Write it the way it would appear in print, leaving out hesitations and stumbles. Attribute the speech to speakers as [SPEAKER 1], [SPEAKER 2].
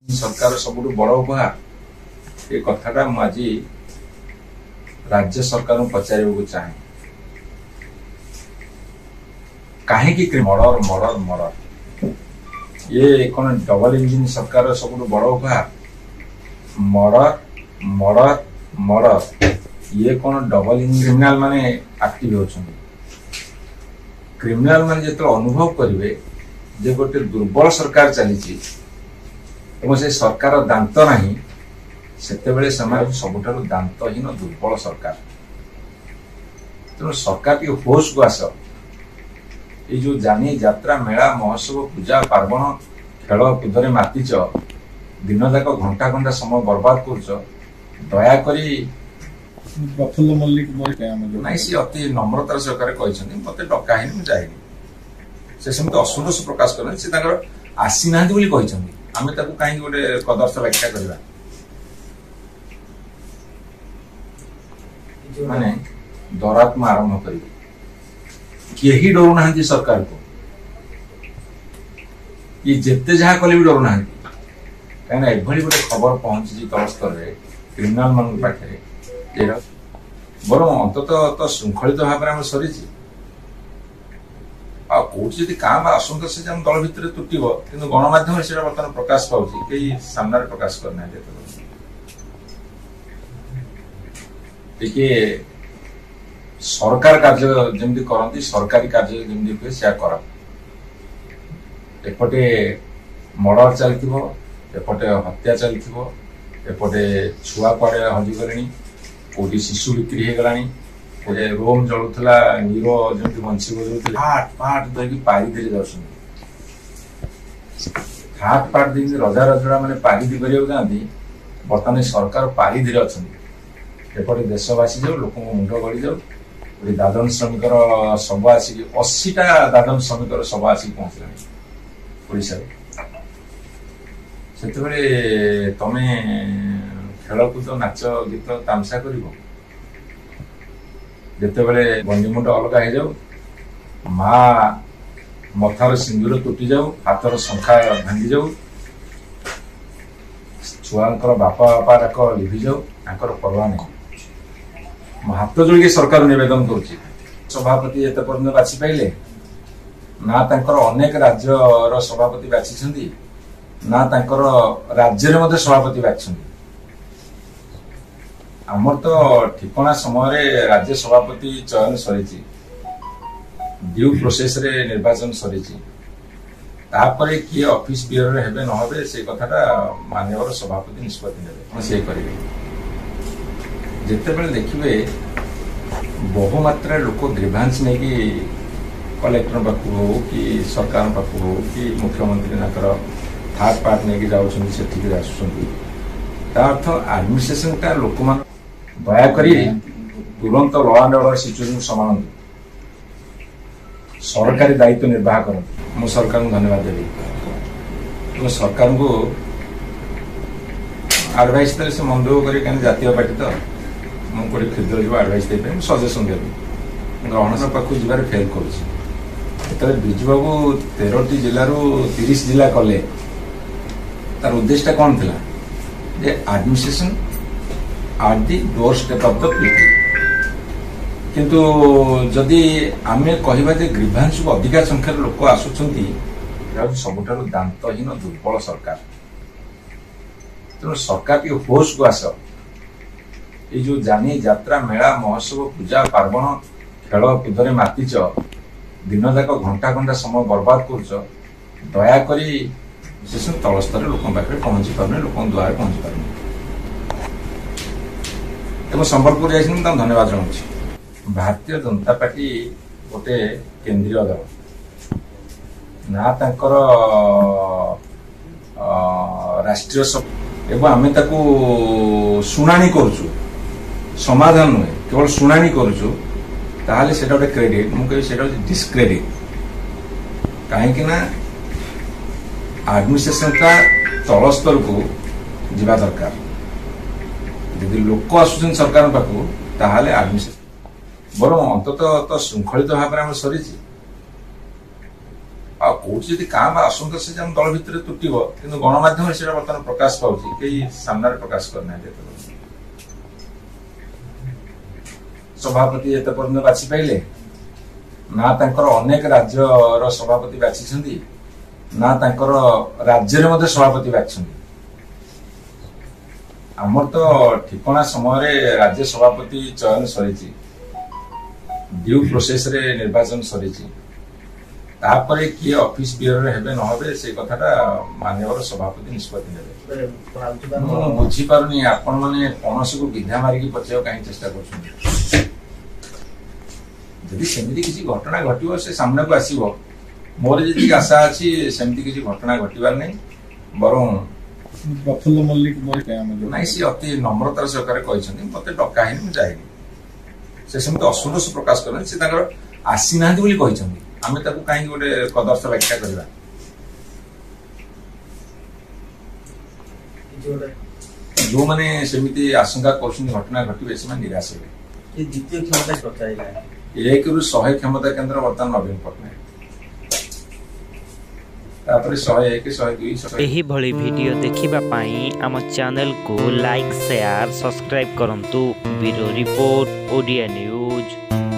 [SPEAKER 1] सरकार सबुठु बड़ उपहार ये कथाटा आज राज्य सरकार पचार चाहे कहीं मर्डर मर्डर मर्डर ये कौन डबल इंजिन सरकार सबुठु बड़ उपहार मर्डर मर्डर मर्डर ये कौन डबल इंजिन क्रिमिनाल माने एक्टिव होछन क्रिमिनाल माने जो अनुभव करेंगे जे गोटे दुर्बल सरकार चली से सरकार दांत नहीं से सबुठार दांतहीन दुर्बल सरकार तेणु सरकार की होश को आस ये जो जानी यात्रा मेला महोत्सव पूजा पार्वण खेल कूदे मातिच दिन जाक घंटा घंटा समय बर्बाद कर दया करी
[SPEAKER 2] प्रफुल्ल मल्लिक
[SPEAKER 1] नहीं सी अति नम्रतार सहकार मत डकाही मुझे से सेमती असंतोष प्रकाश कर आसी ना आम कहीं गोटे कदर्थ व्याख्या करवा माने दौरात्मा आरंभ करी डरू ना सरकार को ये जिते जहाँ कले भी डरू ना कहीं गोटे खबर पहुंची तल स्तर में क्रिमिनाल मान पाखे बर अंतत तो श्रृंखलित भाव में सरी कौटी क्या असंतोष दल भितर तुटब कि गणमाध्यम से बर्तमान प्रकाश पाऊँ कई सामने प्रकाश करना सरकार कार्य जमी करती सरकारी कार्य जमी हुए से कर एपटे मर्डर चलते हत्या चलते एपटे छुआ कुआड़े हजिगले कौटी शिशु बिक्री हो गलानी गोटे रोम जलुला नीरो जमी बंशी बजाऊे हाट पाट धरिकी पारी दे जाऊँ हाट पाट दे रजा रजड़ा मैंने पारिदी कर जाती बर्तमान सरकार पारिदी अच्छा एपटे देशवासी जाऊ लोक मुंड गड़ी जाऊ गोटे दादन श्रमिक शव आसिक 80टा दादन श्रमिक शव आसिक पहुंचला से तमें खेलकूद नाच गीत तामसा कर जितेबले बंदीमुंड अलग हो जाऊ माँ मथार सिंदूर तुटी जाऊ हाथर शंखा भांगी जाऊ छुआंकर बापा बापा डाक लिभि जाऊ आंकर परवा नहीं हाथ जोड़ी सरकार निवेदन करुच्ची सभापति एत पर्यटन बाछि पाइले ना तांकर अनेक राज्यर सभापति बाछिछंती ना तांकर राज्य में सभापति बाछिछंती आमर तो ठिकना समय राज्य सभापति चयन सरी ड्यू प्रोसेस रे निर्वाचन सरी किए ऑफिस बियर हेबे न हेबे से कथाटा माननीय सभापति निष्पत्ति नेबे से करेंगे जितेबले देखिए बहुमात्रा लोक ग्रीभांस नहीं कि कलेक्टर पाखु हो कि सरकार पाखु हो कि मुख्यमंत्री थार्ड पार्ट नहीं जाऊँगी अर्थ एडमिनिस्ट्रेशन टा लोक मान दयाकोरी तुरंत लॉ एंड ऑर्डर सिचुएशन संभाल सरकारी दायित्व निर्वाह करते मु सरकार को धन्यवाद देवी तो सरकार को एडवाइस से मन दुख कर जातीय पार्टी तो मुझे क्षुद्र जो एडवाइस दे सजेसन देवी ग्रहण पाखु जीवार फेल कर बिजुबाबू 13टी जिलू 30 जिला कले तार उद्देश्य कौन था जे administration at the doorstep of the people किंतु जदि आमे कहबा जे ग्रीभांस को अधिका संख्यार लोक आसुछंती सबुठार दांतहीन दुर्बल सरकार तेणु सरकार की होश को आस ये जो जानी यात्रा मेला महोत्सव पूजा पार्वण खेल कूदे मातिच दिन जाक घंटा घंटा समय बर्बाद कर दया करी तल स्तर लोक पाखे पहुंची पारे लोक द्वार पहुंची पारे संबलपुर जाइए धन्यवाद जनाऊँ भारतीय जनता पार्टी गोटे केंद्रीय दल ना तांकर राष्ट्रीय एवं आम शुणाणी करुचु समाधान नुहे केवल शुणाणी करुचु ताहले सेटा गोटे क्रेडिट मुझे सेटा डिस्क्रेडिट कहीं एडमिनिस्ट्रेशन का तल स्तर को जीवा दरकार यदि लोक आसुन सरकार पाखु ताहले एडमिनिस्ट्रेशन बर अंतत तो श्रृंखलित भाव में सरी ଆଉ କୋଉଠି ଯଦି କାଁ ବା ଅସନ୍ତୋଷ ଯେ ଆମ ଦଳ ଭିତରେ ତୁଟିବ କିନ୍ତୁ ଗଣମାଧ୍ୟମରେ ସେଟା ବର୍ତ୍ତମାନ ପ୍ରକାଶ ପାଉଛି କେହି ସାମ୍ନାରେ ପ୍ରକାଶ କରିନାହାନ୍ତି ସଭାପତି ଏତେ ପର୍ଯ୍ୟନ୍ତ ବାଛି ପାଇଲେ ନା ତାଙ୍କର ଅନେକ ରାଜ୍ୟର ସଭାପତି ବାଛିଛନ୍ତି ନା ତାଙ୍କର ରାଜ୍ୟରେ ମଧ୍ୟ ସଭାପତି ବାଛିଛନ୍ତି ଆମର ତ ଠିକଣା ସମୟରେ ରାଜ୍ୟ ସଭାପତି ଚୟନ ସରିଛି ଡ୍ୟୁ ପ୍ରୋସେସରେ ନିର୍ବାଚନ ସରିଛି ତାପରେ କିଏ ଅଫିସ ବିୟରରେ ହେବେ ନ ହେବେ ସେ କଥାଟା ମାନ୍ୟବର ସଭାପତି ନିଷ୍ପତ୍ତି ନେବେ ମୁଁ ବୁଝିପାରୁନି ଆପଣ ମାନେ କୌଣସିକୁ ବିଧା ମାରିକି ପଚାରିବାକୁ କାହିଁ ଚେଷ୍ଟା କରୁଛନ୍ତି ଯଦି ସେମିତି କିଛି ଘଟଣା ଘଟିବ ସେ ସାମ୍ନାକୁ ଆସିବ ମୋର ଯେତିକି ଆଶା ଅଛି ସେମିତି କିଛି ଘଟଣା ଘଟିବାର ନାହିଁ ବରଂ
[SPEAKER 2] ପ୍ରଫୁଲ୍ଲ ମଲ୍ଲିକ
[SPEAKER 1] ନାଇଁ ସେ ଅତି ନମ୍ରତାର ସହକାରେ କହିଛନ୍ତି ମତେ ଡକା ହେଇନି ମୁଁ ଯାଇନି ସେ ସେମିତି ଅସନ୍ତୋଷ ପ୍ରକାଶ କରନ୍ତି ସେ ତାଙ୍କର ଆସିନାହାନ୍ତି ବୋଲି କହିଛନ୍ତି ଆମେ ତାକୁ କାହିଁକି ଗୋଟେ କଦର୍ଥ ବ୍ୟାଖ୍ୟା କରିବା ଯୋଉମାନେ ସେମିତି ଆଶଙ୍କା କରୁଛନ୍ତି ଘଟଣା ଘଟିବେ ସେମାନେ ନିରାଶ ହେବେ
[SPEAKER 3] ଦ୍ୱିତୀୟ କ୍ଷମତା ପଚାରିଲା
[SPEAKER 1] 1ରୁ 100 କ୍ଷମତା କେନ୍ଦ୍ର ବର୍ତ୍ତମାନ ନବୀନ ପଟ୍ଟନାୟକ ତାପରେ 101 102
[SPEAKER 4] ଏହିଭଳି ଭିଡ଼ିଓ ଦେଖିବା ପାଇଁ ଆମ ଚ୍ୟାନେଲକୁ ଲାଇକ୍ ସେୟାର ସବସ୍କ୍ରାଇବ୍ କରନ୍ତୁ ବ୍ୟୁରୋ ରିପୋର୍ଟ ଓଡ଼ିଆ ନ୍ୟୁଜ୍।